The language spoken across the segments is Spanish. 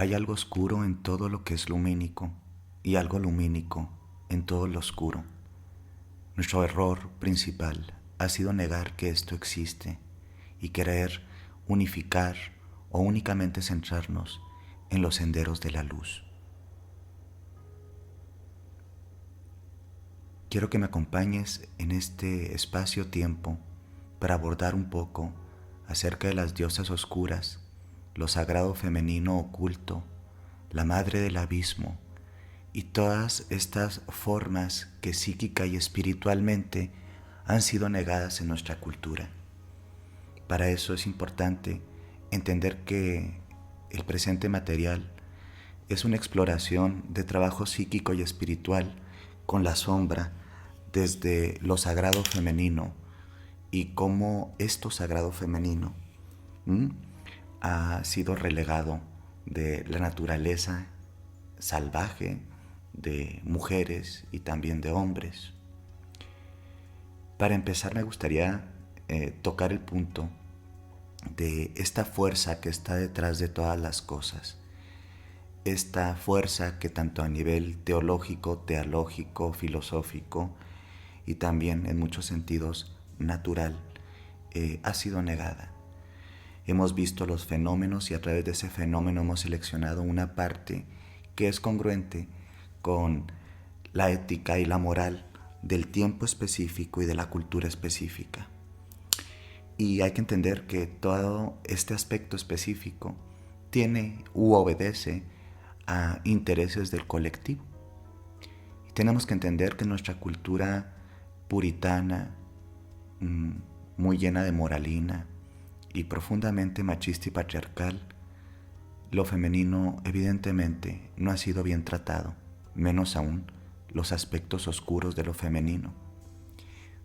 Hay algo oscuro en todo lo que es lumínico y algo lumínico en todo lo oscuro. Nuestro error principal ha sido negar que esto existe y querer unificar o únicamente centrarnos en los senderos de la luz. Quiero que me acompañes en este espacio-tiempo para abordar un poco acerca de las diosas oscuras, lo sagrado femenino oculto, la madre del abismo y todas estas formas que psíquica y espiritualmente han sido negadas en nuestra cultura. Para eso es importante entender que el presente material es una exploración de trabajo psíquico y espiritual con la sombra desde lo sagrado femenino y cómo esto sagrado femenino ha sido relegado de la naturaleza salvaje de mujeres y también de hombres. Para empezar me gustaría tocar el punto de esta fuerza que está detrás de todas las cosas. Esta fuerza que tanto a nivel teológico, teológico, filosófico y también en muchos sentidos natural ha sido negada. Hemos visto los fenómenos y a través de ese fenómeno hemos seleccionado una parte que es congruente con la ética y la moral del tiempo específico y de la cultura específica. Y hay que entender que todo este aspecto específico tiene u obedece a intereses del colectivo. Y tenemos que entender que nuestra cultura puritana, muy llena de moralina y profundamente machista y patriarcal, lo femenino evidentemente no ha sido bien tratado, menos aún los aspectos oscuros de lo femenino.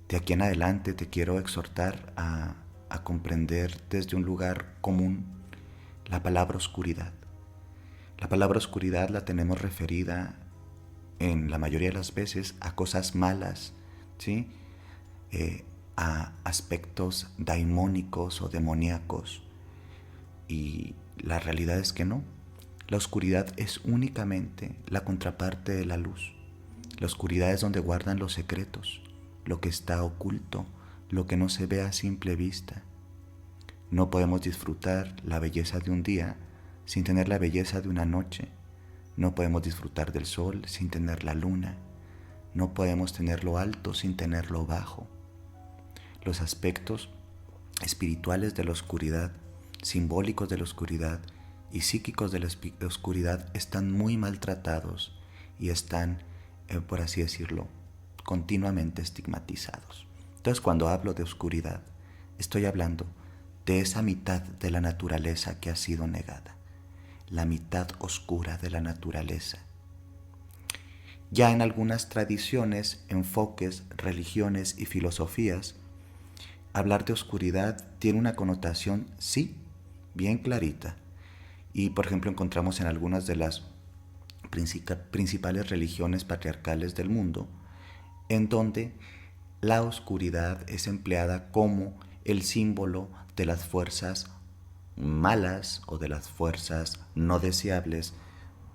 De aquí en adelante te quiero exhortar a comprender desde un lugar común la palabra oscuridad. La palabra oscuridad la tenemos referida en la mayoría de las veces a cosas malas, ¿sí? A aspectos daimónicos o demoníacos. Y la realidad es que no. La oscuridad es únicamente la contraparte de la luz. La oscuridad es donde guardan los secretos, lo que está oculto, lo que no se ve a simple vista. No podemos disfrutar la belleza de un día sin tener la belleza de una noche. No podemos disfrutar del sol sin tener la luna. No podemos tener lo alto sin tener lo bajo. Los aspectos espirituales de la oscuridad, simbólicos de la oscuridad y psíquicos de la oscuridad están muy maltratados y están, por así decirlo, continuamente estigmatizados. Entonces, cuando hablo de oscuridad, estoy hablando de esa mitad de la naturaleza que ha sido negada, la mitad oscura de la naturaleza. Ya en algunas tradiciones, enfoques, religiones y filosofías, hablar de oscuridad tiene una connotación, sí, bien clarita. Y, por ejemplo, encontramos en algunas de las principales religiones patriarcales del mundo, en donde la oscuridad es empleada como el símbolo de las fuerzas malas o de las fuerzas no deseables,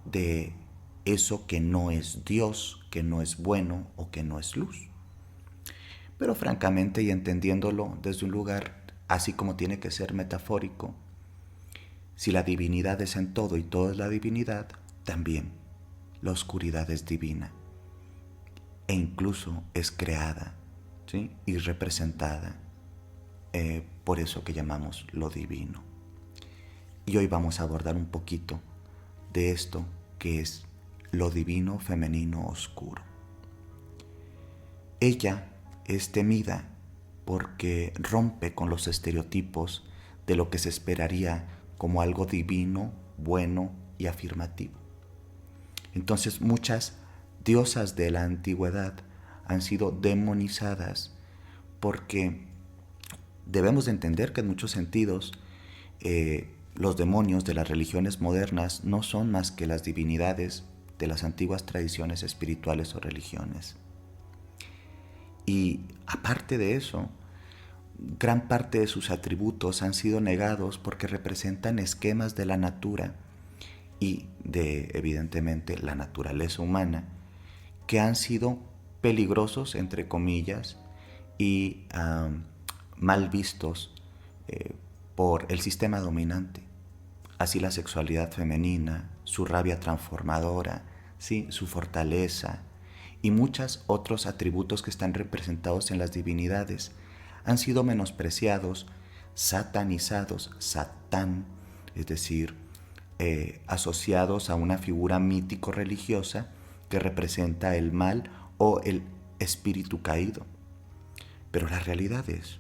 de eso que no es Dios, que no es bueno o que no es luz. Pero francamente y entendiéndolo desde un lugar así como tiene que ser metafórico, si la divinidad es en todo y todo es la divinidad, también la oscuridad es divina e incluso es creada, ¿sí? Y representada por eso que llamamos lo divino. Y hoy vamos a abordar un poquito de esto que es lo divino femenino oscuro. Ella es temida porque rompe con los estereotipos de lo que se esperaría como algo divino, bueno y afirmativo. Entonces muchas diosas de la antigüedad han sido demonizadas porque debemos de entender que en muchos sentidos los demonios de las religiones modernas no son más que las divinidades de las antiguas tradiciones espirituales o religiones. Y aparte de eso, gran parte de sus atributos han sido negados porque representan esquemas de la natura y de, evidentemente, la naturaleza humana, que han sido peligrosos, entre comillas, y mal vistos por el sistema dominante. Así la sexualidad femenina, su rabia transformadora, ¿sí? Su fortaleza y muchos otros atributos que están representados en las divinidades han sido menospreciados, satanizados, satán, es decir, asociados a una figura mítico-religiosa que representa el mal o el espíritu caído. Pero la realidad es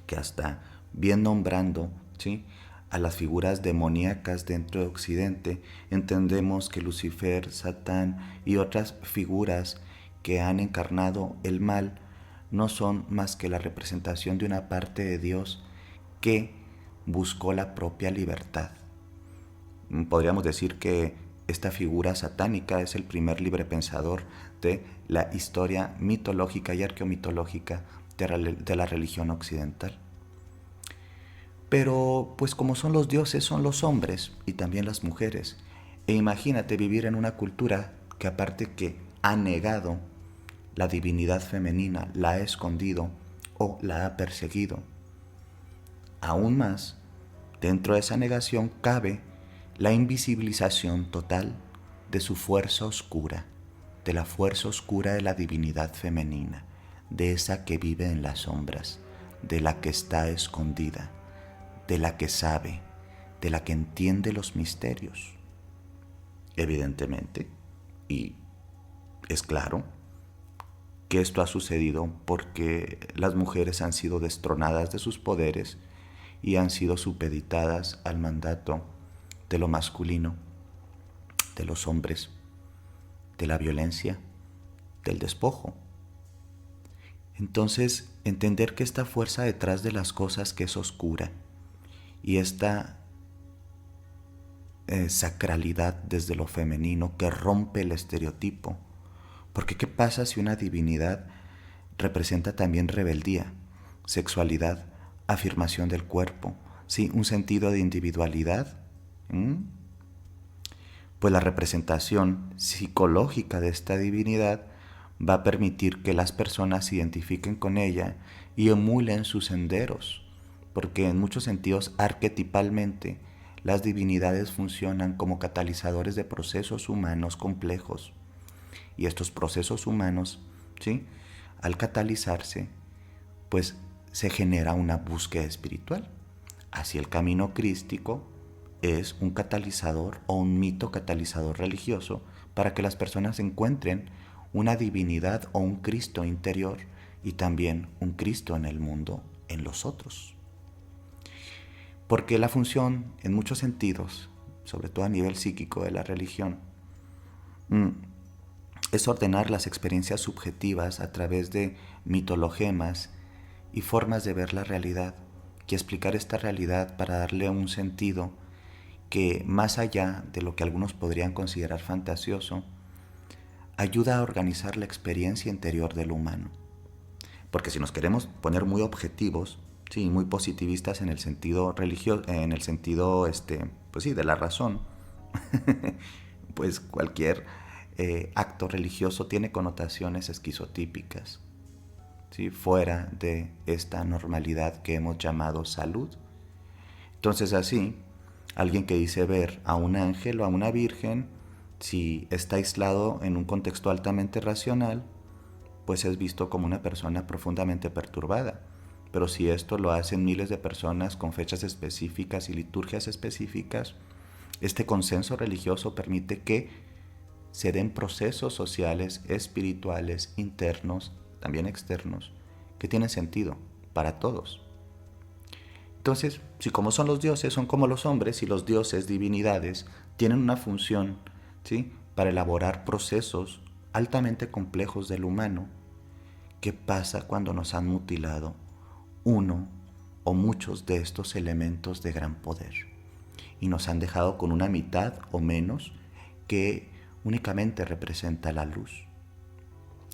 que hasta bien nombrando, ¿sí?, a las figuras demoníacas dentro de Occidente, entendemos que Lucifer, Satán y otras figuras que han encarnado el mal no son más que la representación de una parte de Dios que buscó la propia libertad. Podríamos decir que esta figura satánica es el primer librepensador de la historia mitológica y arqueomitológica de la religión occidental. Pero pues como son los dioses, son los hombres y también las mujeres. E imagínate vivir en una cultura que, aparte que ha negado la divinidad femenina, la ha escondido o la ha perseguido. Aún más, dentro de esa negación cabe la invisibilización total de su fuerza oscura, de la fuerza oscura de la divinidad femenina, de esa que vive en las sombras, de la que está escondida, de la que sabe, de la que entiende los misterios. Evidentemente, y es claro, que esto ha sucedido porque las mujeres han sido destronadas de sus poderes y han sido supeditadas al mandato de lo masculino, de los hombres, de la violencia, del despojo. Entonces, entender que esta fuerza detrás de las cosas que es oscura y esta sacralidad desde lo femenino que rompe el estereotipo. Porque ¿qué pasa si una divinidad representa también rebeldía, sexualidad, afirmación del cuerpo, ¿sí?, un sentido de individualidad? Pues la representación psicológica de esta divinidad va a permitir que las personas se identifiquen con ella y emulen sus senderos, porque en muchos sentidos, arquetipalmente, las divinidades funcionan como catalizadores de procesos humanos complejos. Y estos procesos humanos, ¿sí?, al catalizarse, pues se genera una búsqueda espiritual. Así el camino crístico es un catalizador o un mito catalizador religioso para que las personas encuentren una divinidad o un Cristo interior y también un Cristo en el mundo, en los otros. Porque la función, en muchos sentidos, sobre todo a nivel psíquico de la religión, es ordenar las experiencias subjetivas a través de mitologemas y formas de ver la realidad, y explicar esta realidad para darle un sentido que, más allá de lo que algunos podrían considerar fantasioso, ayuda a organizar la experiencia interior del humano. Porque si nos queremos poner muy objetivos, sí, muy positivistas en el sentido religioso, en el sentido, pues sí, de la razón, pues cualquier acto religioso tiene connotaciones esquizotípicas, ¿sí?, fuera de esta normalidad que hemos llamado salud. Entonces, así, alguien que dice ver a un ángel o a una virgen, si está aislado en un contexto altamente racional, pues es visto como una persona profundamente perturbada. Pero si esto lo hacen miles de personas con fechas específicas y liturgias específicas, este consenso religioso permite que se den procesos sociales, espirituales, internos, también externos, que tienen sentido para todos. Entonces, si como son los dioses, son como los hombres, y los dioses, divinidades, tienen una función, ¿sí?, para elaborar procesos altamente complejos del humano, ¿qué pasa cuando nos han mutilado uno o muchos de estos elementos de gran poder y nos han dejado con una mitad o menos que únicamente representa la luz?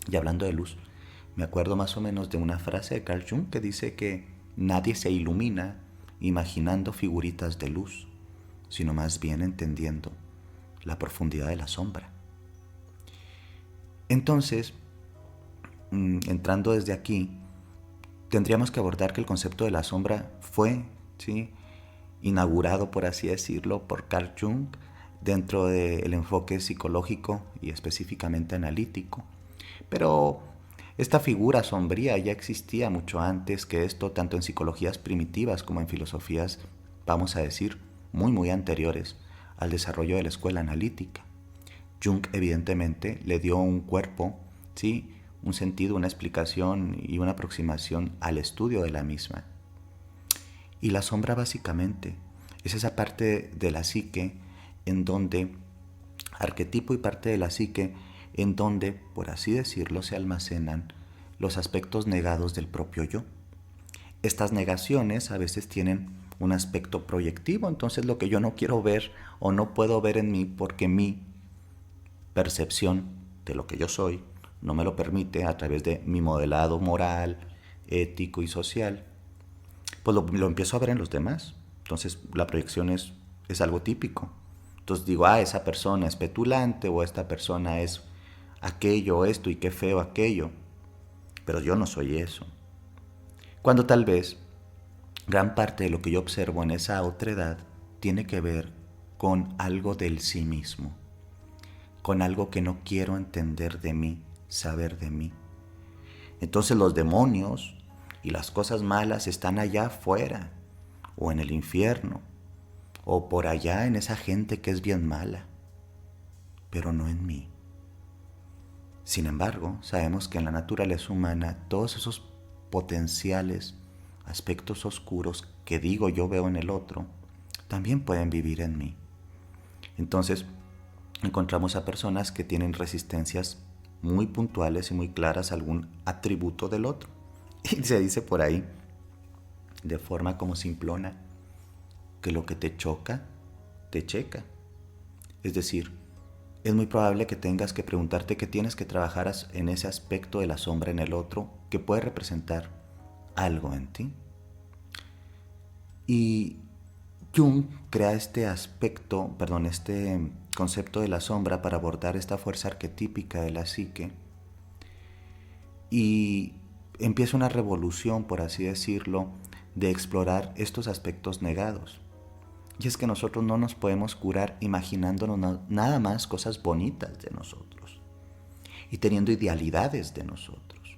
Y hablando de luz, me acuerdo más o menos de una frase de Carl Jung que dice que nadie se ilumina imaginando figuritas de luz, sino más bien entendiendo la profundidad de la sombra. Entonces, entrando desde aquí, tendríamos que abordar que el concepto de la sombra fue, ¿sí?, inaugurado, por así decirlo, por Carl Jung dentro del enfoque psicológico y específicamente analítico. Pero esta figura sombría ya existía mucho antes que esto, tanto en psicologías primitivas como en filosofías, vamos a decir, muy anteriores al desarrollo de la escuela analítica. Jung evidentemente le dio un cuerpo, ¿sí?, un sentido, una explicación y una aproximación al estudio de la misma. Y la sombra básicamente es esa parte de la psique en donde, arquetipo y parte de la psique, en donde, por así decirlo, se almacenan los aspectos negados del propio yo. Estas negaciones a veces tienen un aspecto proyectivo, entonces lo que yo no quiero ver o no puedo ver en mí porque mi percepción de lo que yo soy no me lo permite a través de mi modelado moral, ético y social, pues lo empiezo a ver en los demás. Entonces la proyección es algo típico. Entonces digo, esa persona es petulante o esta persona es aquello, esto y qué feo aquello. Pero yo no soy eso. Cuando tal vez gran parte de lo que yo observo en esa otredad tiene que ver con algo del sí mismo, con algo que no quiero entender de mí, saber de mí. Entonces los demonios y las cosas malas están allá afuera, o en el infierno, o por allá en esa gente que es bien mala, pero no en mí. Sin embargo, sabemos que en la naturaleza humana todos esos potenciales aspectos oscuros que digo yo veo en el otro, también pueden vivir en mí. Entonces, encontramos a personas que tienen resistencias muy puntuales y muy claras a algún atributo del otro. Y se dice por ahí, de forma como simplona, que lo que te choca, te checa. Es decir, es muy probable que tengas que preguntarte qué tienes que trabajar en ese aspecto de la sombra en el otro que puede representar algo en ti. Y Jung crea este concepto de la sombra para abordar esta fuerza arquetípica de la psique y empieza una revolución, por así decirlo, de explorar estos aspectos negados. Y es que nosotros no nos podemos curar imaginándonos nada más cosas bonitas de nosotros y teniendo idealidades de nosotros.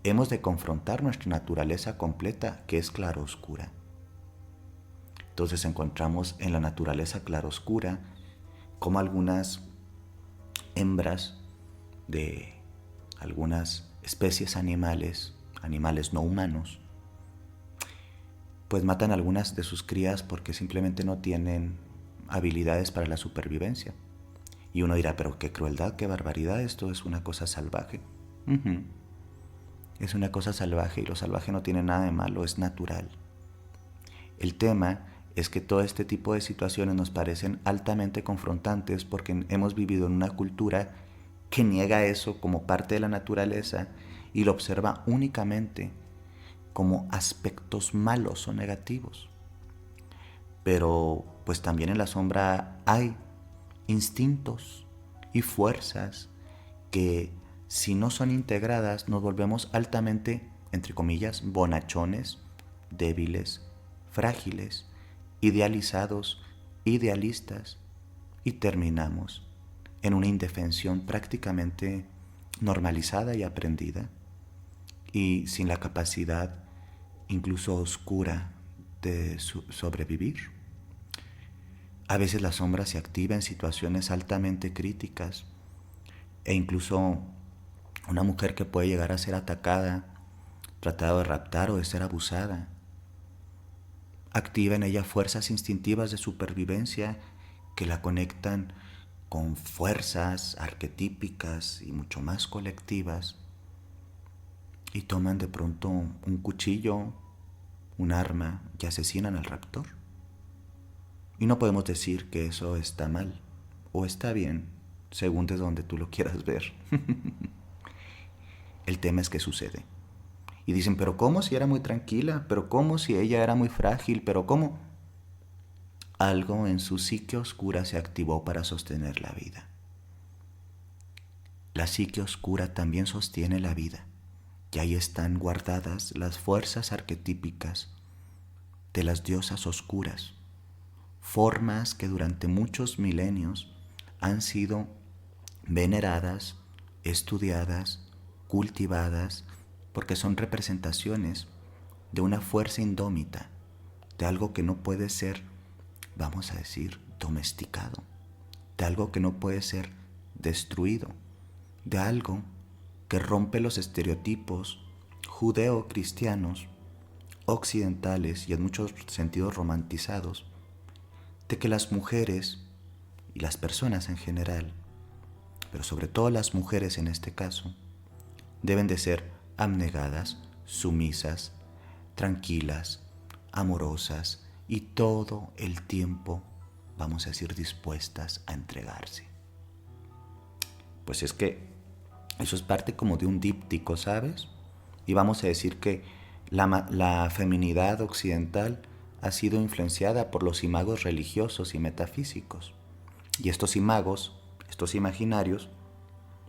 Hemos de confrontar nuestra naturaleza completa, que es claroscura. Entonces encontramos en la naturaleza claroscura como algunas hembras de algunas especies animales no humanos, pues matan a algunas de sus crías porque simplemente no tienen habilidades para la supervivencia. Y uno dirá, pero qué crueldad, qué barbaridad, esto es una cosa salvaje. Es una cosa salvaje y lo salvaje no tiene nada de malo, es natural. El tema es que todo este tipo de situaciones nos parecen altamente confrontantes porque hemos vivido en una cultura que niega eso como parte de la naturaleza y lo observa únicamente como aspectos malos o negativos. Pero pues también en la sombra hay instintos y fuerzas que, si no son integradas, nos volvemos altamente, entre comillas, bonachones, débiles, frágiles, idealizados, idealistas, y terminamos en una indefensión prácticamente normalizada y aprendida, y sin la capacidad, incluso oscura, de sobrevivir. A veces la sombra se activa en situaciones altamente críticas e incluso una mujer que puede llegar a ser atacada, tratada de raptar o de ser abusada, activa en ella fuerzas instintivas de supervivencia que la conectan con fuerzas arquetípicas y mucho más colectivas y toman de pronto un cuchillo, un arma y asesinan al raptor. Y no podemos decir que eso está mal o está bien, según desde donde tú lo quieras ver. El tema es que sucede. Y dicen, pero ¿cómo si era muy tranquila? ¿Pero cómo si ella era muy frágil? ¿Pero cómo? algo en su psique oscura se activó para sostener la vida. La psique oscura también sostiene la vida, y ahí están guardadas las fuerzas arquetípicas de las diosas oscuras, formas que durante muchos milenios han sido veneradas, estudiadas, cultivadas, porque son representaciones de una fuerza indómita, de algo que no puede ser, vamos a decir, domesticado, de algo que no puede ser destruido, de algo que rompe los estereotipos judeo-cristianos, occidentales y en muchos sentidos romantizados, de que las mujeres y las personas en general, pero sobre todo las mujeres en este caso, deben de ser abnegadas, sumisas, tranquilas, amorosas y todo el tiempo, vamos a decir, dispuestas a entregarse. Pues es que eso es parte como de un díptico, ¿sabes? Y vamos a decir que la feminidad occidental ha sido influenciada por los imagos religiosos y metafísicos. Y estos imagos, estos imaginarios,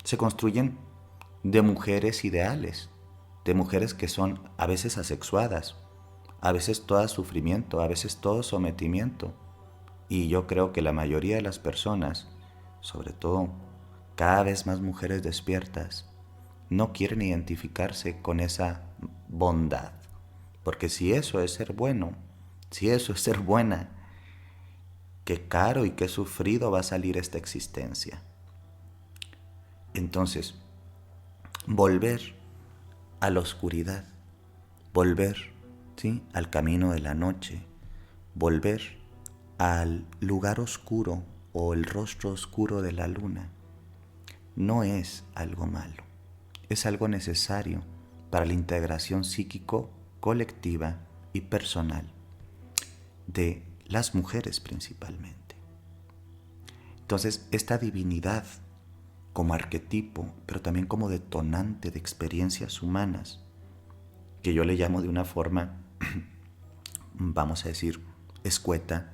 se construyen de mujeres ideales, de mujeres que son a veces asexuadas, a veces todo sufrimiento, a veces todo sometimiento. Y yo creo que la mayoría de las personas, sobre todo cada vez más mujeres despiertas, no quieren identificarse con esa bondad. Porque si eso es ser bueno, si eso es ser buena, qué caro y qué sufrido va a salir esta existencia. Entonces, volver a la oscuridad, volver, ¿sí?, al camino de la noche, volver al lugar oscuro o el rostro oscuro de la luna, no es algo malo, es algo necesario para la integración psíquico, colectiva y personal de las mujeres principalmente. Entonces, esta divinidad como arquetipo, pero también como detonante de experiencias humanas, que yo le llamo de una forma, vamos a decir, escueta,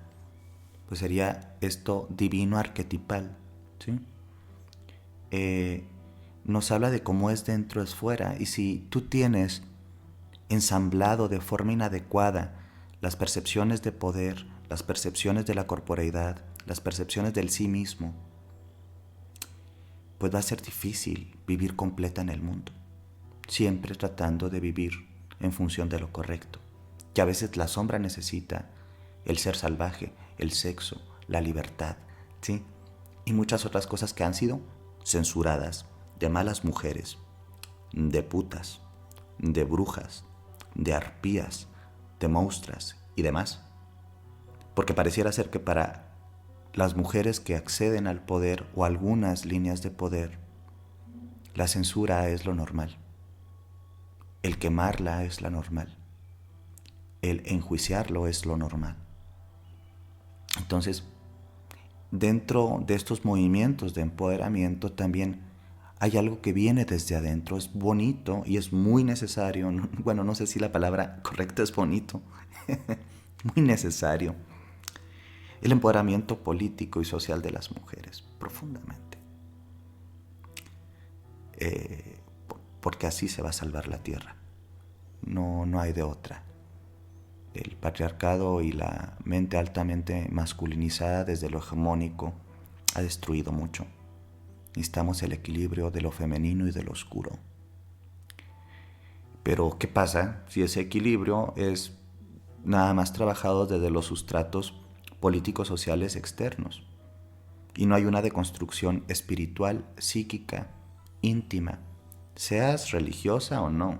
pues sería esto divino arquetipal, ¿sí? Nos habla de cómo es dentro es fuera, y si tú tienes ensamblado de forma inadecuada las percepciones de poder, las percepciones de la corporeidad, las percepciones del sí mismo, pues va a ser difícil vivir completa en el mundo, siempre tratando de vivir en función de lo correcto, que a veces la sombra necesita el ser salvaje, el sexo, la libertad, ¿sí?, y muchas otras cosas que han sido censuradas, de malas mujeres, de putas, de brujas, de arpías, de monstruas y demás. Porque pareciera ser que para las mujeres que acceden al poder o algunas líneas de poder, la censura es lo normal, el quemarla es la normal, el enjuiciarlo es lo normal. Entonces, dentro de estos movimientos de empoderamiento también hay algo que viene desde adentro, es bonito y es muy necesario. Bueno, no sé si la palabra correcta es bonito, muy necesario. El empoderamiento político y social de las mujeres, profundamente. Porque así se va a salvar la tierra. No hay de otra. El patriarcado y la mente altamente masculinizada desde lo hegemónico ha destruido mucho. Necesitamos el equilibrio de lo femenino y de lo oscuro. Pero, ¿qué pasa si ese equilibrio es nada más trabajado desde los sustratos políticos sociales externos y no hay una deconstrucción espiritual, psíquica, íntima, seas religiosa o no,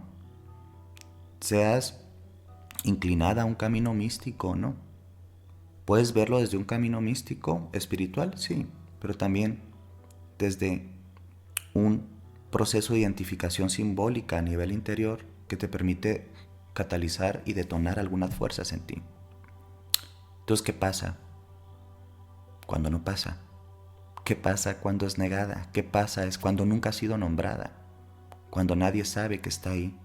seas inclinada a un camino místico o no? ¿Puedes verlo desde un camino místico, espiritual? Sí, pero también desde un proceso de identificación simbólica a nivel interior que te permite catalizar y detonar algunas fuerzas en ti. Entonces, ¿qué pasa cuando no pasa? ¿Qué pasa cuando es negada? ¿Qué pasa es cuando nunca ha sido nombrada? Cuando nadie sabe que está ahí.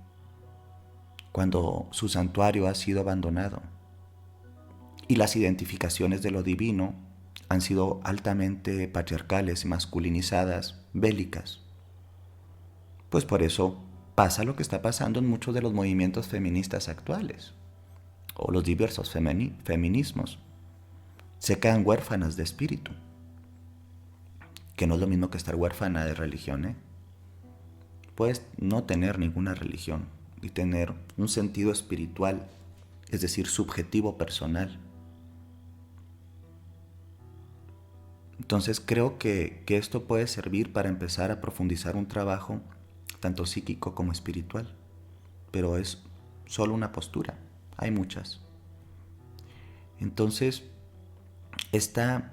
Cuando su santuario ha sido abandonado. Y las identificaciones de lo divino han sido altamente patriarcales, masculinizadas, bélicas. Pues por eso pasa lo que está pasando en muchos de los movimientos feministas actuales, o los diversos feminismos. Se quedan huérfanas de espíritu, que no es lo mismo que estar huérfana de religión, ¿eh? Puedes no tener ninguna religión y tener un sentido espiritual, es decir, subjetivo, personal. Entonces creo que esto puede servir para empezar a profundizar un trabajo tanto psíquico como espiritual, pero es solo una postura, hay muchas. Entonces, esta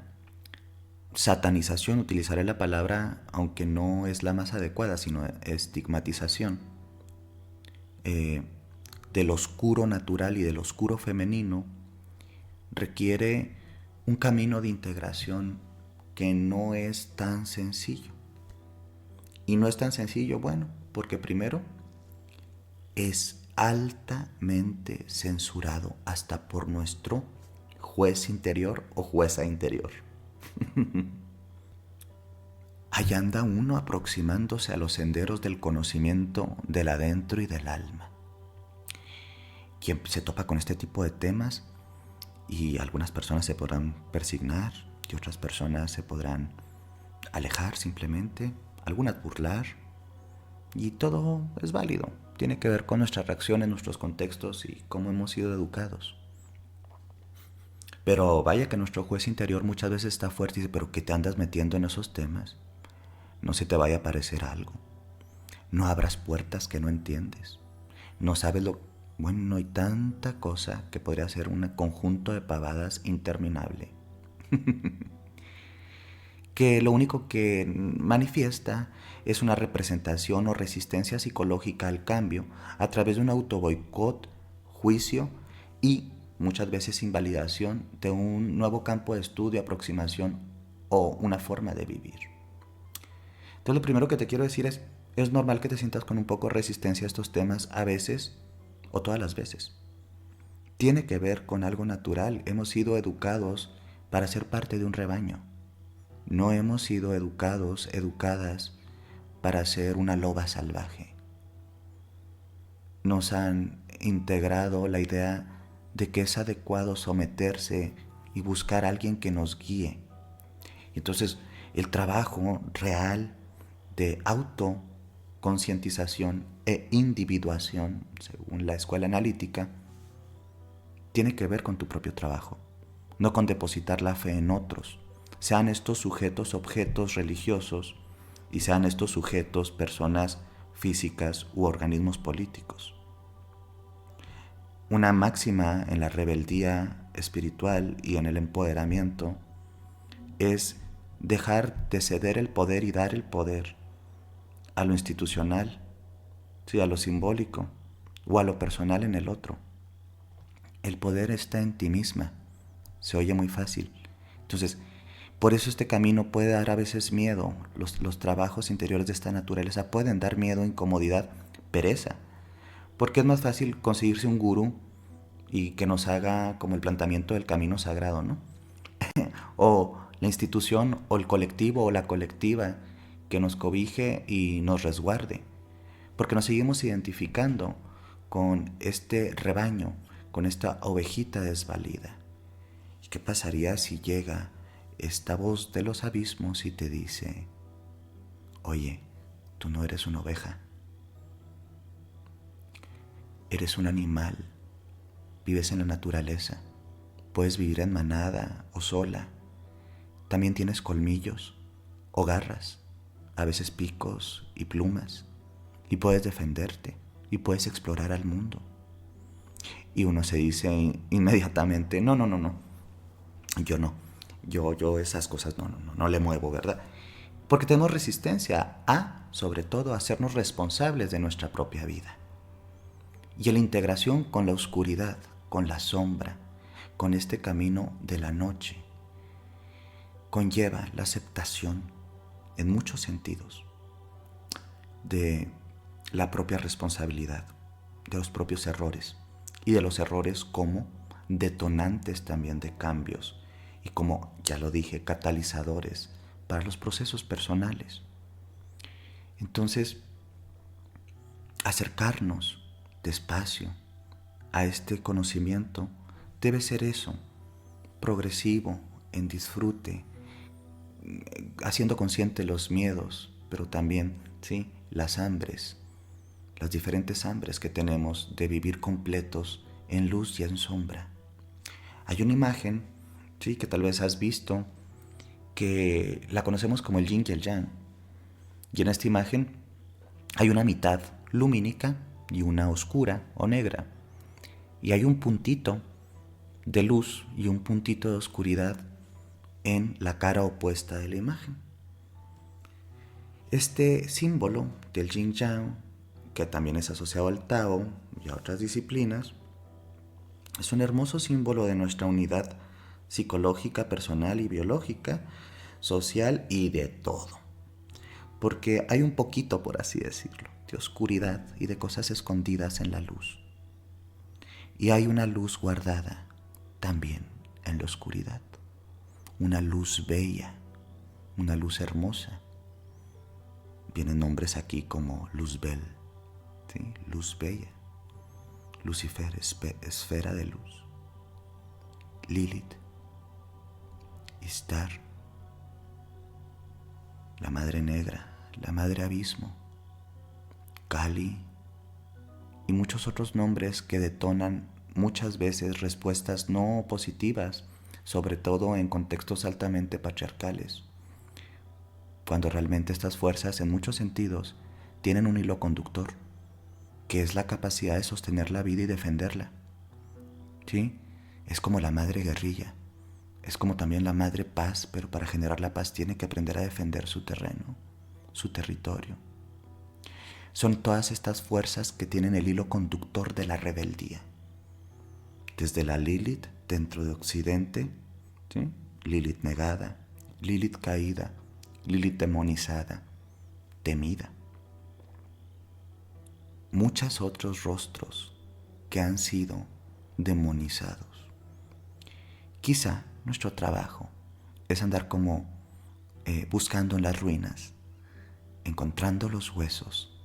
satanización, utilizaré la palabra, aunque no es la más adecuada, sino estigmatización, del oscuro natural y del oscuro femenino, requiere un camino de integración que no es tan sencillo. Y no es tan sencillo, bueno, porque primero es altamente censurado hasta por nuestro juez interior o jueza interior. Allá anda uno aproximándose a los senderos del conocimiento del adentro y del alma. Quien se topa con este tipo de temas, y algunas personas se podrán persignar y otras personas se podrán alejar simplemente, algunas burlar, y todo es válido. Tiene que ver con nuestras reacciones, nuestros contextos y cómo hemos sido educados. Pero vaya que nuestro juez interior muchas veces está fuerte y dice, pero ¿qué te andas metiendo en esos temas? No se te vaya a aparecer algo. No abras puertas que no entiendes. No sabes lo... Bueno, no hay tanta cosa que podría ser un conjunto de pavadas interminable. Que lo único que manifiesta es una representación o resistencia psicológica al cambio a través de un autoboicot, juicio y muchas veces invalidación de un nuevo campo de estudio, aproximación o una forma de vivir. Entonces lo primero que te quiero decir es normal que te sientas con un poco de resistencia a estos temas a veces o todas las veces. Tiene que ver con algo natural. Hemos sido educados para ser parte de un rebaño. No hemos sido educados, educadas para ser una loba salvaje. Nos han integrado la idea de que es adecuado someterse y buscar a alguien que nos guíe. Entonces, el trabajo real de autoconcientización e individuación, según la escuela analítica, tiene que ver con tu propio trabajo, no con depositar la fe en otros, sean estos sujetos objetos religiosos y sean estos sujetos personas físicas u organismos políticos. Una máxima en la rebeldía espiritual y en el empoderamiento es dejar de ceder el poder y dar el poder a lo institucional, sí, a lo simbólico o a lo personal en el otro. El poder está en ti misma. Se oye muy fácil. Entonces, por eso este camino puede dar a veces miedo. Los trabajos interiores de esta naturaleza pueden dar miedo, incomodidad, pereza. Porque es más fácil conseguirse un gurú y que nos haga como el planteamiento del camino sagrado, ¿no? O la institución o el colectivo o la colectiva que nos cobije y nos resguarde. Porque nos seguimos identificando con este rebaño, con esta ovejita desvalida. ¿Y qué pasaría si llega esta voz de los abismos y te dice, oye, tú no eres una oveja, eres un animal, vives en la naturaleza, puedes vivir en manada o sola, también tienes colmillos o garras, a veces picos y plumas, y puedes defenderte y puedes explorar al mundo. Y uno se dice inmediatamente, no, yo no, yo esas cosas no le muevo, ¿verdad? Porque tenemos resistencia a, sobre todo, a hacernos responsables de nuestra propia vida. Y en la integración con la oscuridad, con la sombra, con este camino de la noche, conlleva la aceptación, en muchos sentidos, de la propia responsabilidad, de los propios errores, y de los errores como detonantes también de cambios y, como ya lo dije, catalizadores para los procesos personales. Entonces, acercarnos despacio a este conocimiento debe ser eso, progresivo, en disfrute, haciendo consciente los miedos, pero también, ¿sí?, las hambres, las diferentes hambres que tenemos de vivir completos en luz y en sombra. Hay una imagen, sí, que tal vez has visto, que la conocemos como el yin y el yang. Y en esta imagen hay una mitad lumínica y una oscura o negra. Y hay un puntito de luz y un puntito de oscuridad en la cara opuesta de la imagen. Este símbolo del yin yang, que también es asociado al Tao y a otras disciplinas, es un hermoso símbolo de nuestra unidad psicológica, personal y biológica, social y de todo. Porque hay un poquito, por así decirlo, de oscuridad y de cosas escondidas en la luz. Y hay una luz guardada también en la oscuridad. Una luz bella, una luz hermosa. Vienen nombres aquí como Luzbel, ¿sí? Luz bella. Lucifer, esfera de luz. Lilith, Istar, la madre negra, la madre abismo, Kali y muchos otros nombres que detonan muchas veces respuestas no positivas, sobre todo en contextos altamente patriarcales, cuando realmente estas fuerzas en muchos sentidos tienen un hilo conductor, que es la capacidad de sostener la vida y defenderla. ¿Sí? Es como la madre guerrilla, es como también la madre paz, pero para generar la paz tiene que aprender a defender su terreno, su territorio. Son todas estas fuerzas que tienen el hilo conductor de la rebeldía. Desde la Lilith dentro de Occidente, ¿sí?, Lilith negada, Lilith caída, Lilith demonizada, temida. Muchos otros rostros que han sido demonizados. Quizá nuestro trabajo es andar como buscando en las ruinas, encontrando los huesos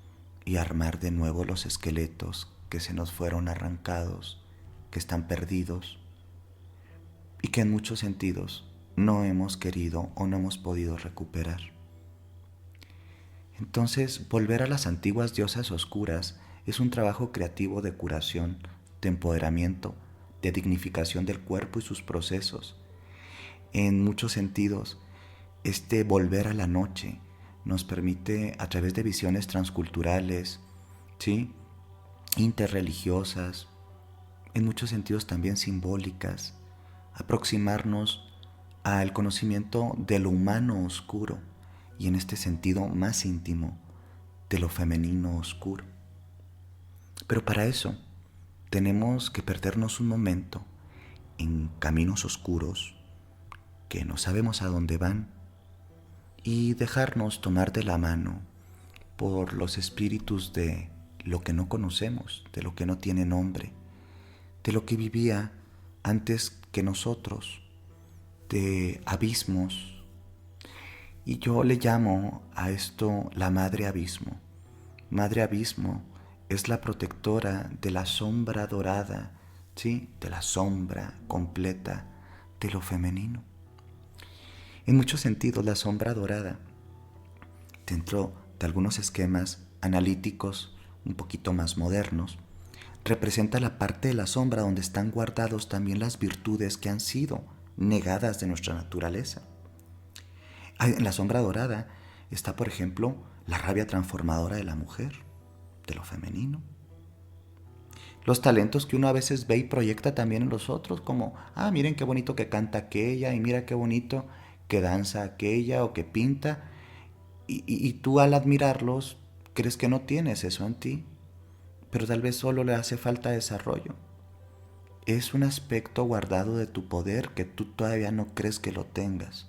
y armar de nuevo los esqueletos que se nos fueron arrancados, que están perdidos y que en muchos sentidos no hemos querido o no hemos podido recuperar. Entonces, volver a las antiguas diosas oscuras es un trabajo creativo de curación, de empoderamiento, de dignificación del cuerpo y sus procesos. En muchos sentidos, este volver a la noche nos permite, a través de visiones transculturales, ¿sí?, interreligiosas, en muchos sentidos también simbólicas, aproximarnos al conocimiento de lo humano oscuro y en este sentido más íntimo de lo femenino oscuro. Pero para eso tenemos que perdernos un momento en caminos oscuros que no sabemos a dónde van y dejarnos tomar de la mano por los espíritus de lo que no conocemos, de lo que no tiene nombre, de lo que vivía antes que nosotros, de abismos. Y yo le llamo a esto la madre abismo. Madre abismo es la protectora de la sombra dorada, ¿sí?, de la sombra completa de lo femenino. En muchos sentidos, la sombra dorada, dentro de algunos esquemas analíticos un poquito más modernos, representa la parte de la sombra donde están guardados también las virtudes que han sido negadas de nuestra naturaleza. En la sombra dorada está, por ejemplo, la rabia transformadora de la mujer, de lo femenino. Los talentos que uno a veces ve y proyecta también en los otros, como, miren qué bonito que canta aquella, y mira qué bonito que danza aquella o que pinta, y tú al admirarlos crees que no tienes eso en ti, pero tal vez solo le hace falta desarrollo. Es un aspecto guardado de tu poder que tú todavía no crees que lo tengas.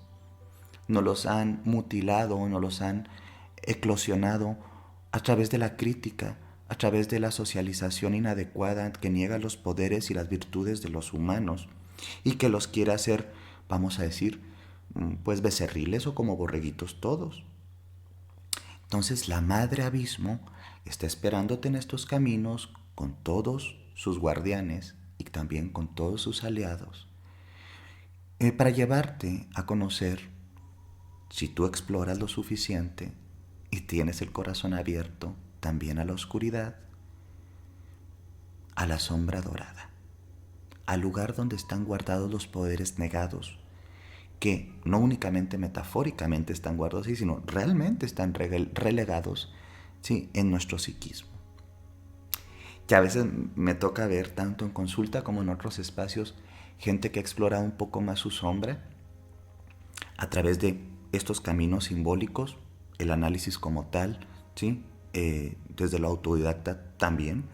No los han mutilado, no los han eclosionado a través de la crítica, a través de la socialización inadecuada que niega los poderes y las virtudes de los humanos y que los quiere hacer, vamos a decir, pues becerriles o como borreguitos todos. Entonces la madre abismo está esperándote en estos caminos con todos sus guardianes y también con todos sus aliados para llevarte a conocer, si tú exploras lo suficiente y tienes el corazón abierto también a la oscuridad, a la sombra dorada, al lugar donde están guardados los poderes negados, que no únicamente metafóricamente están guardados, sino realmente están relegados, ¿sí?, en nuestro psiquismo. Que a veces me toca ver, tanto en consulta como en otros espacios, gente que explora un poco más su sombra a través de estos caminos simbólicos, el análisis como tal, ¿sí?, desde lo autodidacta también,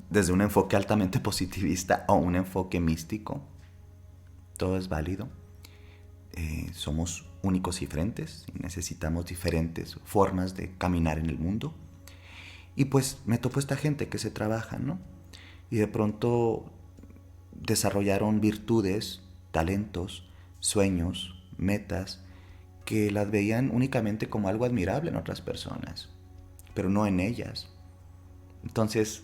desde un enfoque altamente positivista o un enfoque místico. Todo es válido. Somos únicos y diferentes y necesitamos diferentes formas de caminar en el mundo. Y pues me topó esta gente que se trabaja, ¿no? Y de pronto desarrollaron virtudes, talentos, sueños, metas, que las veían únicamente como algo admirable en otras personas, pero no en ellas. Entonces,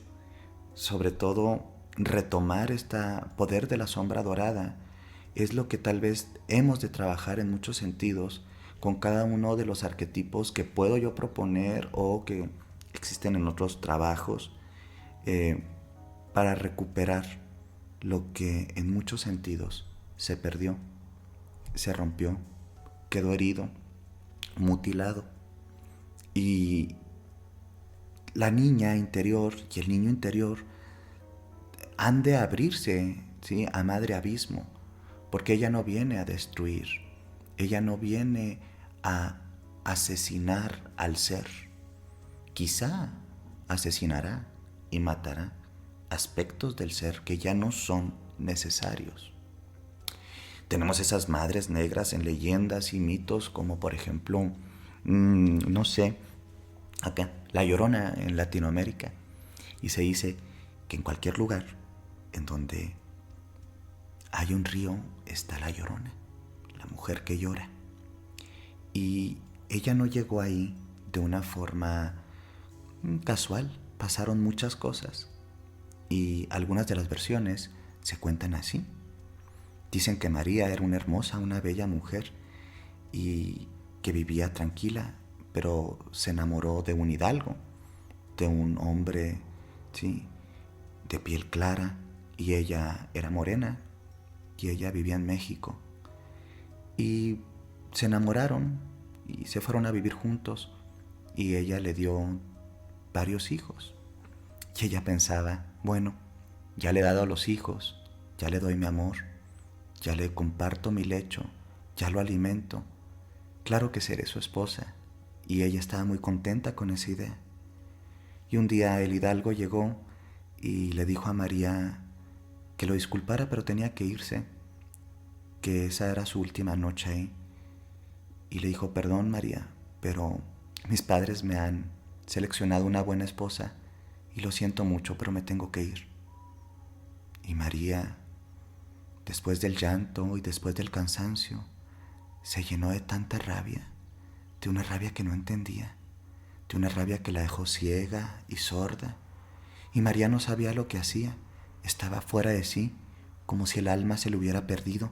sobre todo, retomar este poder de la sombra dorada es lo que tal vez hemos de trabajar en muchos sentidos con cada uno de los arquetipos que puedo yo proponer o que existen en otros trabajos, para recuperar lo que en muchos sentidos se perdió, se rompió, quedó herido, mutilado. Y la niña interior y el niño interior han de abrirse, ¿sí?, a Madre Abismo, porque ella no viene a destruir, ella no viene a asesinar al ser. Quizá asesinará y matará aspectos del ser que ya no son necesarios. Tenemos esas madres negras en leyendas y mitos como por ejemplo, no sé, acá, la Llorona en Latinoamérica. Y se dice que en cualquier lugar en donde hay un río está la Llorona, la mujer que llora. Y ella no llegó ahí de una forma casual, pasaron muchas cosas. Y algunas de las versiones se cuentan así. Dicen que María era una hermosa, una bella mujer y que vivía tranquila, pero se enamoró de un hidalgo, de un hombre, sí, de piel clara, y ella era morena y ella vivía en México. Y se enamoraron y se fueron a vivir juntos y ella le dio varios hijos. Y ella pensaba, bueno, ya le he dado a los hijos, ya le doy mi amor, ya le comparto mi lecho, ya lo alimento. Claro que seré su esposa. Y ella estaba muy contenta con esa idea. Y un día el hidalgo llegó y le dijo a María que lo disculpara, pero tenía que irse, que esa era su última noche ahí. Y le dijo, perdón María, pero mis padres me han seleccionado una buena esposa y lo siento mucho, pero me tengo que ir. Y María, después del llanto y después del cansancio, se llenó de tanta rabia, de una rabia que no entendía, de una rabia que la dejó ciega y sorda. Y María no sabía lo que hacía, estaba fuera de sí, como si el alma se le hubiera perdido.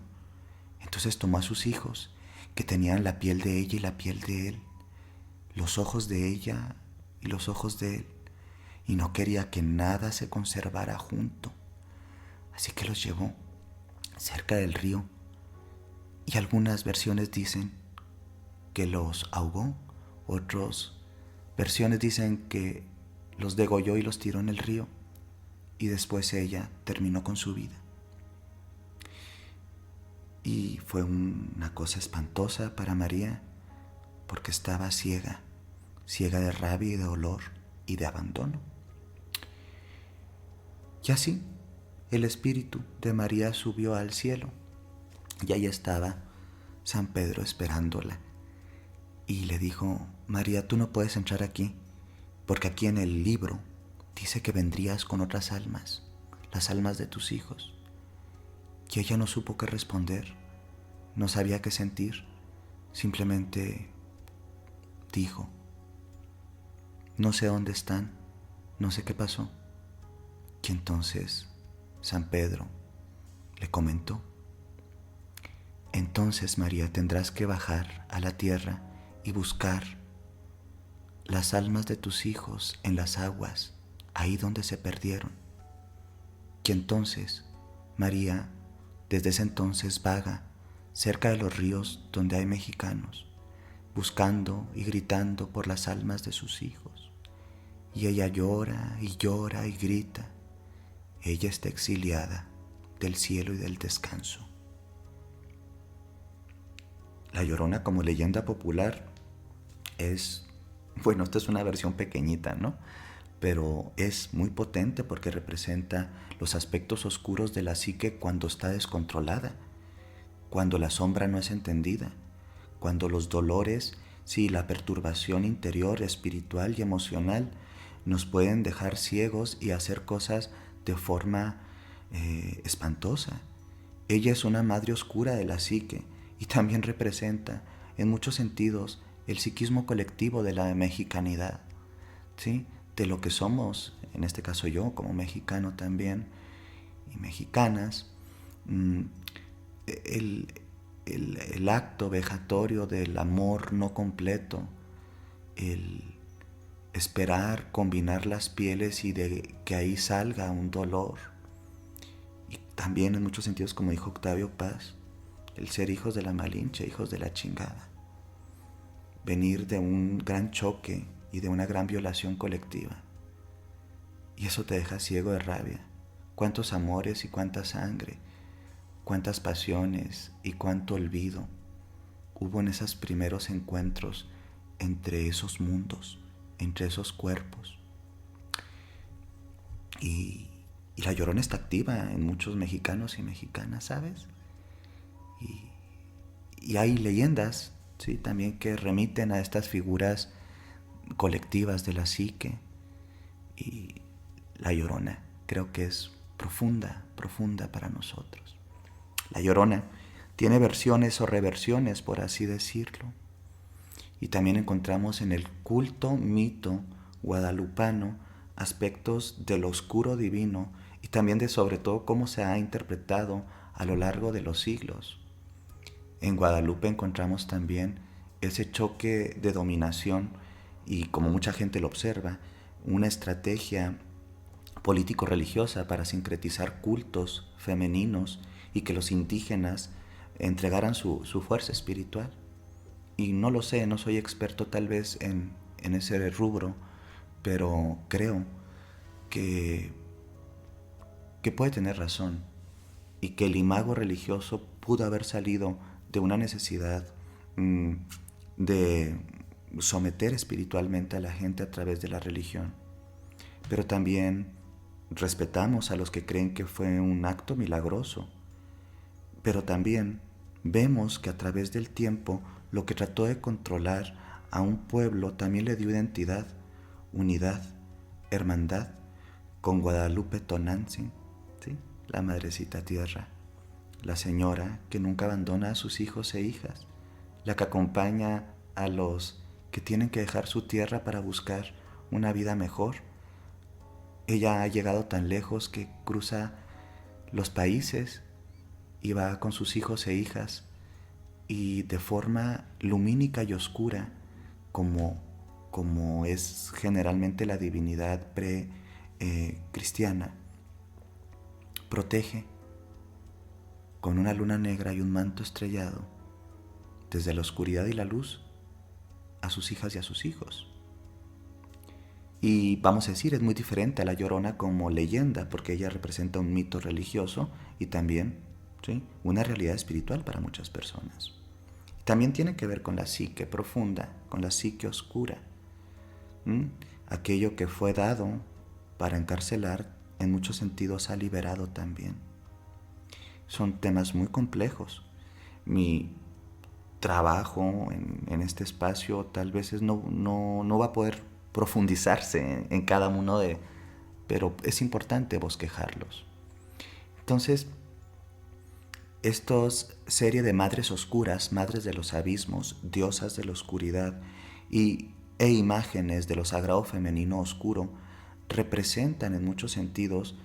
Entonces tomó a sus hijos, que tenían la piel de ella y la piel de él, los ojos de ella y los ojos de él, y no quería que nada se conservara junto. Así que los llevó cerca del río, y algunas versiones dicen que los ahogó, otras versiones dicen que los degolló y los tiró en el río, y después ella terminó con su vida. Y fue una cosa espantosa para María, porque estaba ciega, ciega de rabia y de dolor y de abandono. Y así, el espíritu de María subió al cielo, y ahí estaba San Pedro esperándola. y le dijo: María, tú no puedes entrar aquí, porque aquí en el libro dice que vendrías con otras almas, las almas de tus hijos. Y ella no supo qué responder, no sabía qué sentir, simplemente dijo: no sé dónde están, no sé qué pasó. Y entonces San Pedro le comentó: entonces, María, tendrás que bajar a la tierra y buscar las almas de tus hijos en las aguas, ahí donde se perdieron. Y entonces María desde ese entonces vaga cerca de los ríos donde hay mexicanos, buscando y gritando por las almas de sus hijos. Y ella llora y llora y grita. Ella está exiliada del cielo y del descanso. La Llorona, como leyenda popular, bueno, esta es una versión pequeñita, ¿no? Pero es muy potente porque representa los aspectos oscuros de la psique cuando está descontrolada, cuando la sombra no es entendida, cuando los dolores, sí, la perturbación interior, espiritual y emocional nos pueden dejar ciegos y hacer cosas de forma espantosa. Ella es una madre oscura de la psique y también representa, en muchos sentidos, el psiquismo colectivo de la mexicanidad, ¿sí? De lo que somos, en este caso yo como mexicano también, y mexicanas, el, el acto vejatorio del amor no completo, el esperar combinar las pieles y de que ahí salga un dolor. Y también en muchos sentidos, como dijo Octavio Paz, el ser hijos de la Malinche, hijos de la chingada. Venir de un gran choque y de una gran violación colectiva. Y eso te deja ciego de rabia. Cuántos amores y cuánta sangre, cuántas pasiones y cuánto olvido hubo en esos primeros encuentros entre esos mundos, entre esos cuerpos. Y la Llorona está activa en muchos mexicanos y mexicanas, ¿sabes? Y hay leyendas, ¿sí? También que remiten a estas figuras colectivas de la psique. Y la Llorona creo que es profunda, profunda para nosotros. La Llorona tiene versiones o reversiones, por así decirlo. Y también encontramos en el culto, mito guadalupano aspectos del oscuro divino y también de sobre todo cómo se ha interpretado a lo largo de los siglos. En Guadalupe encontramos también ese choque de dominación y, como mucha gente lo observa, una estrategia político-religiosa para sincretizar cultos femeninos y que los indígenas entregaran su fuerza espiritual. Y no lo sé, no soy experto tal vez en ese rubro, pero creo que, que puede tener razón y que el imago religioso pudo haber salido de una necesidad de someter espiritualmente a la gente a través de la religión. Pero también respetamos a los que creen que fue un acto milagroso. Pero también vemos que a través del tiempo lo que trató de controlar a un pueblo también le dio identidad, unidad, hermandad con Guadalupe Tonantzin, ¿sí? La Madrecita Tierra, la señora que nunca abandona a sus hijos e hijas, la que acompaña a los que tienen que dejar su tierra para buscar una vida mejor. Ella ha llegado tan lejos que cruza los países y va con sus hijos e hijas y de forma lumínica y oscura, como es generalmente la divinidad pre-cristiana, protege con una luna negra y un manto estrellado desde la oscuridad y la luz a sus hijas y a sus hijos. Y vamos a decir, es muy diferente a la Llorona como leyenda, porque ella representa un mito religioso y también, ¿sí?, una realidad espiritual para muchas personas. También tiene que ver con la psique profunda, con la psique oscura. Aquello que fue dado para encarcelar, en muchos sentidos ha liberado también. Son temas muy complejos. Mi trabajo en este espacio tal vez no va a poder profundizarse en cada uno de, pero es importante bosquejarlos. Entonces, estos serie de madres oscuras, madres de los abismos, diosas de la oscuridad e imágenes de lo sagrado femenino oscuro representan en muchos sentidos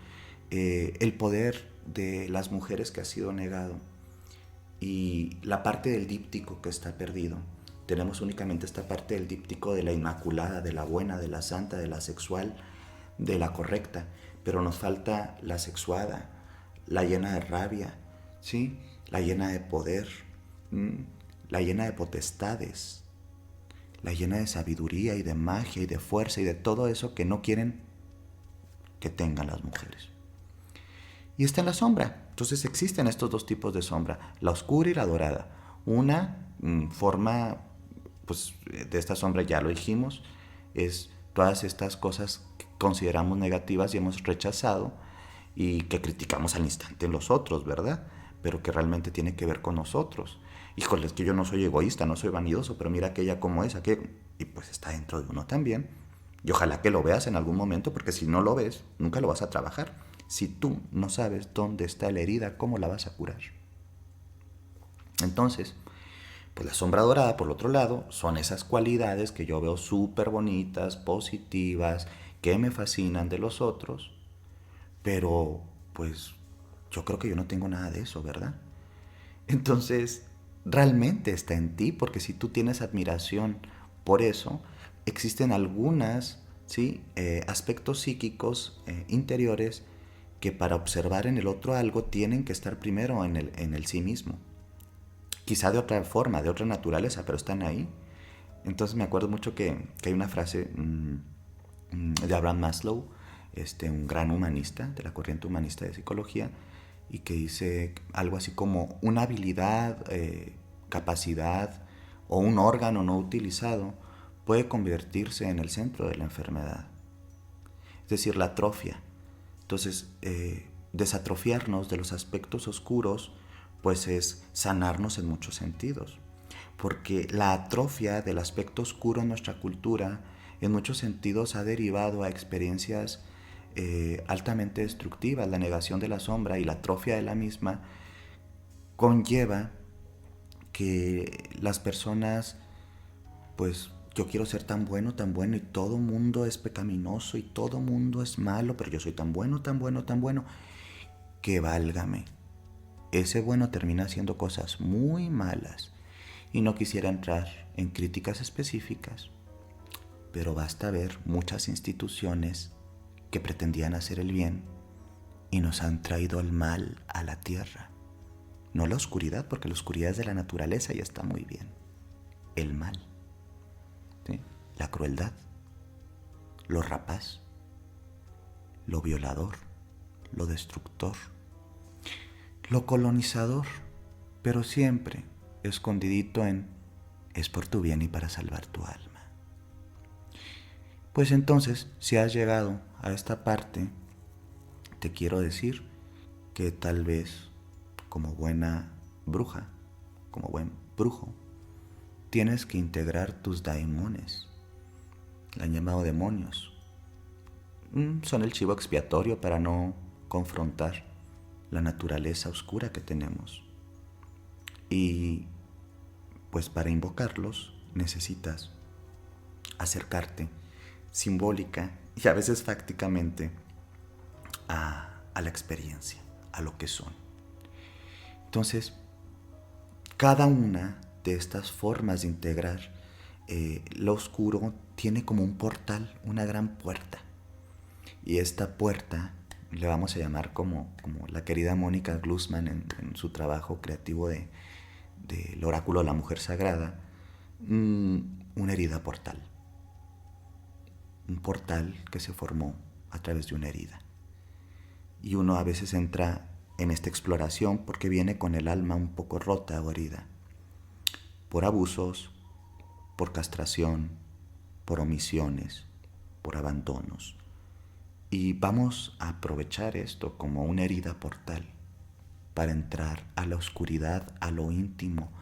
el poder de las mujeres que ha sido negado y la parte del díptico que está perdido. Tenemos únicamente esta parte del díptico de la inmaculada, de la buena, de la santa, de la sexual, de la correcta, pero nos falta la sexuada, la llena de rabia, ¿sí? La llena de poder, la llena de potestades, la llena de sabiduría y de magia y de fuerza y de todo eso que no quieren que tengan las mujeres. Y está en la sombra. Entonces existen estos dos tipos de sombra, la oscura y la dorada. Una forma, pues de esta sombra ya lo dijimos, es todas estas cosas que consideramos negativas y hemos rechazado y que criticamos al instante en los otros, ¿verdad? Pero que realmente tiene que ver con nosotros. Híjole, es que yo no soy egoísta, no soy vanidoso, pero mira aquella como es, aquella, y pues está dentro de uno también. Y ojalá que lo veas en algún momento, porque si no lo ves, nunca lo vas a trabajar. Si tú no sabes dónde está la herida, ¿cómo la vas a curar? Entonces, pues la sombra dorada, por el otro lado, son esas cualidades que yo veo súper bonitas, positivas, que me fascinan de los otros, pero pues yo creo que yo no tengo nada de eso, ¿verdad? Entonces, realmente está en ti, porque si tú tienes admiración por eso, existen algunas, ¿sí? Aspectos psíquicos interiores que para observar en el otro algo tienen que estar primero en el sí mismo. Quizá de otra forma, de otra naturaleza, pero están ahí. Entonces me acuerdo mucho que hay una frase de Abraham Maslow, un gran humanista de la corriente humanista de psicología, y que dice algo así como una habilidad, capacidad o un órgano no utilizado puede convertirse en el centro de la enfermedad. Es decir, la atrofia. Entonces, desatrofiarnos de los aspectos oscuros, pues es sanarnos en muchos sentidos. Porque la atrofia del aspecto oscuro en nuestra cultura, en muchos sentidos, ha derivado a experiencias altamente destructivas. La negación de la sombra y la atrofia de la misma conlleva que las personas, pues yo quiero ser tan bueno y todo mundo es pecaminoso y todo mundo es malo, pero yo soy tan bueno, tan bueno, tan bueno, que válgame. Ese bueno termina haciendo cosas muy malas y no quisiera entrar en críticas específicas, pero basta ver muchas instituciones que pretendían hacer el bien y nos han traído el mal a la tierra. No la oscuridad, porque la oscuridad es de la naturaleza y está muy bien. El mal, ¿sí? La crueldad, lo rapaz, lo violador, lo destructor, lo colonizador, pero siempre escondidito en es por tu bien y para salvar tu alma. Pues entonces, si has llegado a esta parte, te quiero decir que tal vez como buena bruja, como buen brujo, tienes que integrar tus daimones, la han llamado demonios. Son el chivo expiatorio para no confrontar la naturaleza oscura que tenemos. Y pues para invocarlos necesitas acercarte simbólica y a veces fácticamente a la experiencia, a lo que son. Entonces, cada una de estas formas de integrar lo oscuro tiene como un portal, una gran puerta. Y esta puerta le vamos a llamar como la querida Mónica Glusman en su trabajo creativo del oráculo de la mujer sagrada, una herida portal. Un portal que se formó a través de una herida. Y uno a veces entra en esta exploración porque viene con el alma un poco rota o herida. Por abusos, por castración, por omisiones, por abandonos. Y vamos a aprovechar esto como una herida portal para entrar a la oscuridad, a lo íntimo,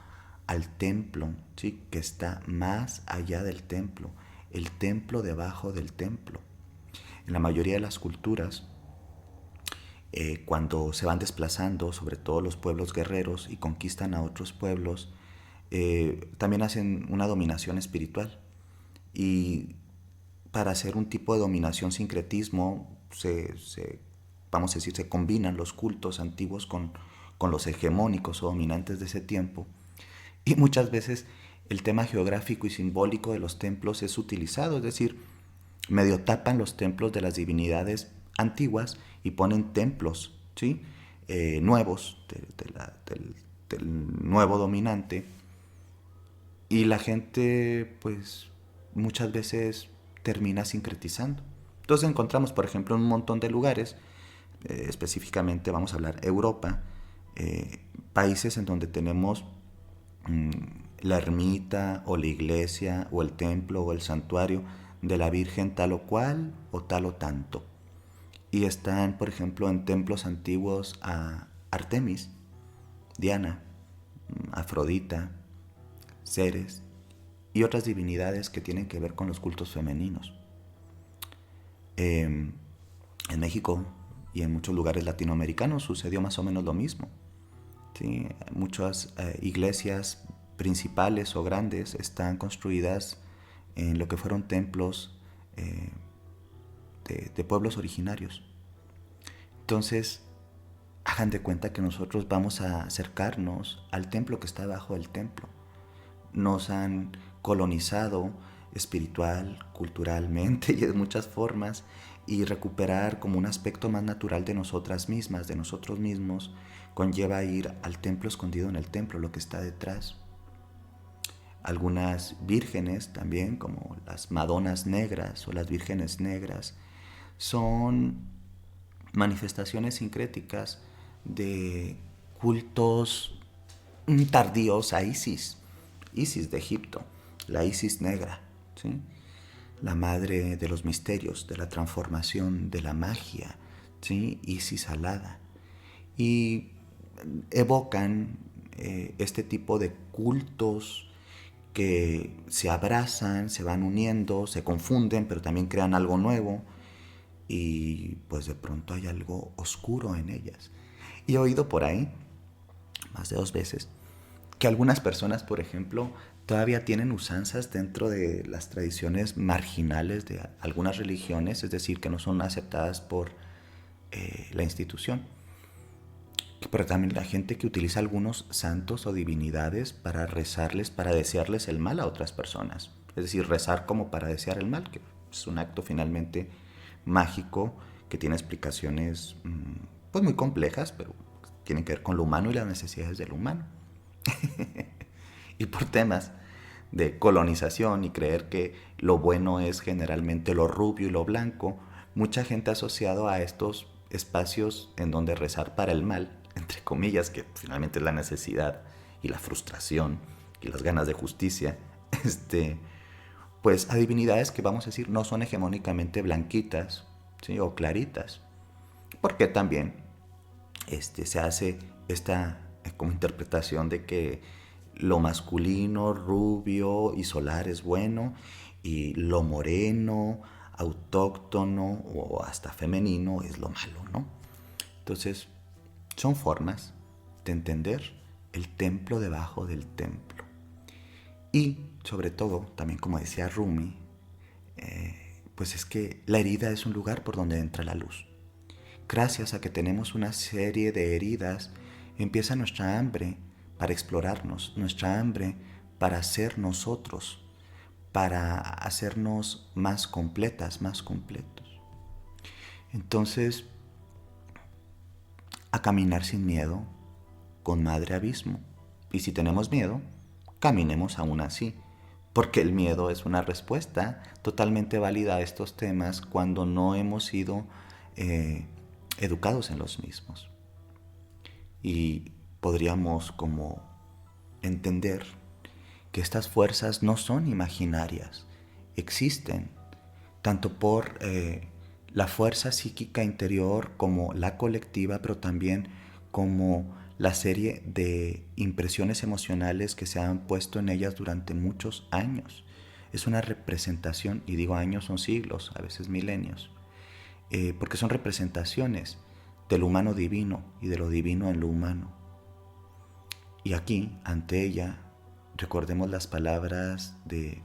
al templo, ¿sí? Que está más allá del templo, el templo debajo del templo. En la mayoría de las culturas, cuando se van desplazando, sobre todo los pueblos guerreros, y conquistan a otros pueblos, también hacen una dominación espiritual. Y para hacer un tipo de dominación sincretismo, vamos a decir, se combinan los cultos antiguos con los hegemónicos o dominantes de ese tiempo. Y muchas veces el tema geográfico y simbólico de los templos es utilizado, es decir, medio tapan los templos de las divinidades antiguas y ponen templos, ¿sí? Nuevos del nuevo dominante, y la gente pues muchas veces termina sincretizando. Entonces encontramos, por ejemplo, en un montón de lugares, específicamente vamos a hablar Europa, países en donde tenemos mm, la ermita o la iglesia o el templo o el santuario de la Virgen tal o cual o tal o tanto. Y están, por ejemplo, en templos antiguos a Artemis, Diana, Afrodita, Ceres y otras divinidades que tienen que ver con los cultos femeninos. En México y en muchos lugares latinoamericanos sucedió más o menos lo mismo. ¿Sí? Muchas iglesias principales o grandes están construidas en lo que fueron templos eh, de pueblos originarios. Entonces, hagan de cuenta que nosotros vamos a acercarnos al templo que está debajo del templo. Nos han colonizado espiritual, culturalmente y de muchas formas, y recuperar como un aspecto más natural de nosotras mismas, de nosotros mismos, conlleva ir al templo escondido en el templo, lo que está detrás. Algunas vírgenes también, como las Madonas negras o las vírgenes negras, son manifestaciones sincréticas de cultos tardíos a Isis, Isis de Egipto, la Isis negra, ¿sí? La madre de los misterios, de la transformación, de la magia, ¿sí? Isis alada. Y evocan este tipo de cultos que se abrazan, se van uniendo, se confunden, pero también crean algo nuevo, y pues de pronto hay algo oscuro en ellas. Y he oído por ahí, más de 2 veces, que algunas personas, por ejemplo, todavía tienen usanzas dentro de las tradiciones marginales de algunas religiones, es decir, que no son aceptadas por la institución. Pero también la gente que utiliza algunos santos o divinidades para rezarles, para desearles el mal a otras personas. Es decir, rezar como para desear el mal, que es un acto finalmente mágico que tiene explicaciones pues muy complejas, pero tienen que ver con lo humano y las necesidades del humano. Y por temas de colonización y creer que lo bueno es generalmente lo rubio y lo blanco, mucha gente ha asociado a estos espacios en donde rezar para el mal, entre comillas, que finalmente es la necesidad y la frustración y las ganas de justicia, pues a divinidades que vamos a decir no son hegemónicamente blanquitas, ¿sí? O claritas, porque también se hace esta como interpretación de que lo masculino, rubio y solar es bueno, y lo moreno, autóctono o hasta femenino es lo malo, ¿no? Entonces, son formas de entender el templo debajo del templo. Y, sobre todo, también como decía Rumi, pues es que la herida es un lugar por donde entra la luz. Gracias a que tenemos una serie de heridas, empieza nuestra hambre para explorarnos, nuestra hambre para ser nosotros, para hacernos más completas, más completos. Entonces, a caminar sin miedo, con Madre Abismo. Y si tenemos miedo, caminemos aún así, porque el miedo es una respuesta totalmente válida a estos temas cuando no hemos sido educados en los mismos. Y podríamos como entender que estas fuerzas no son imaginarias, existen, tanto por la fuerza psíquica interior como la colectiva, pero también como la serie de impresiones emocionales que se han puesto en ellas durante muchos años. Es una representación, y digo años son siglos, a veces milenios, porque son representaciones de lo humano divino y de lo divino en lo humano. Y aquí, ante ella, recordemos las palabras de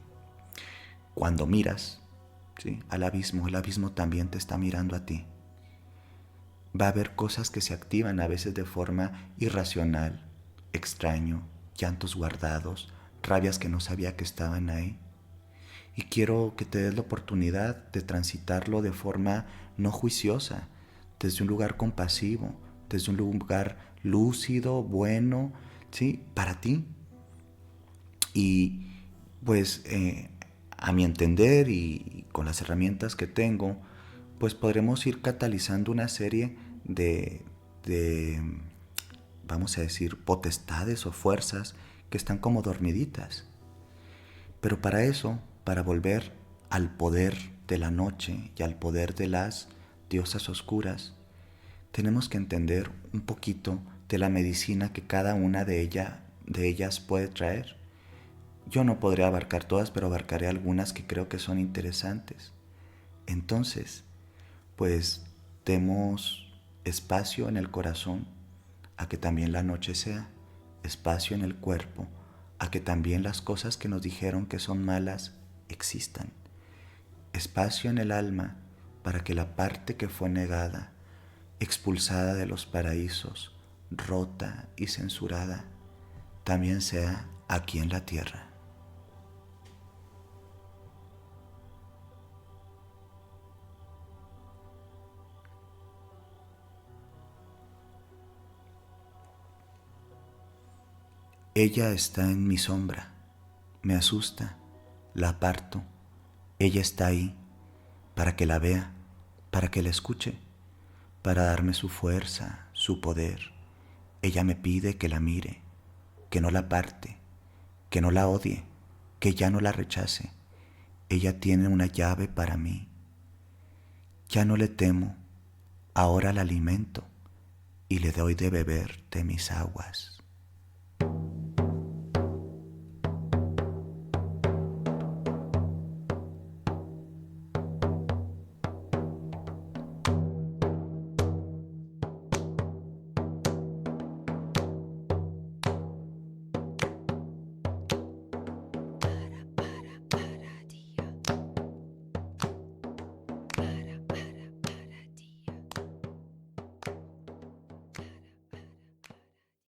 cuando miras, ¿sí?, al abismo, el abismo también te está mirando a ti. Va a haber cosas que se activan a veces de forma irracional, extraño, llantos guardados, rabias que no sabía que estaban ahí. Y quiero que te des la oportunidad de transitarlo de forma no juiciosa, desde un lugar compasivo, desde un lugar lúcido, bueno, ¿sí?, para ti. Y pues a mi entender y con las herramientas que tengo, pues podremos ir catalizando una serie de, vamos a decir, potestades o fuerzas que están como dormiditas. Pero para eso, para volver al poder de la noche y al poder de las diosas oscuras, tenemos que entender un poquito de la medicina que cada una de ellas puede traer. Yo no podré abarcar todas, pero abarcaré algunas que creo que son interesantes. Entonces, pues demos espacio en el corazón a que también la noche sea, espacio en el cuerpo a que también las cosas que nos dijeron que son malas existan, espacio en el alma para que la parte que fue negada, expulsada de los paraísos, rota y censurada, también sea aquí en la tierra. Ella está en mi sombra, me asusta, la aparto. Ella está ahí para que la vea, para que la escuche, para darme su fuerza, su poder. Ella me pide que la mire, que no la aparte, que no la odie, que ya no la rechace. Ella tiene una llave para mí. Ya no le temo, ahora la alimento y le doy de beber de mis aguas.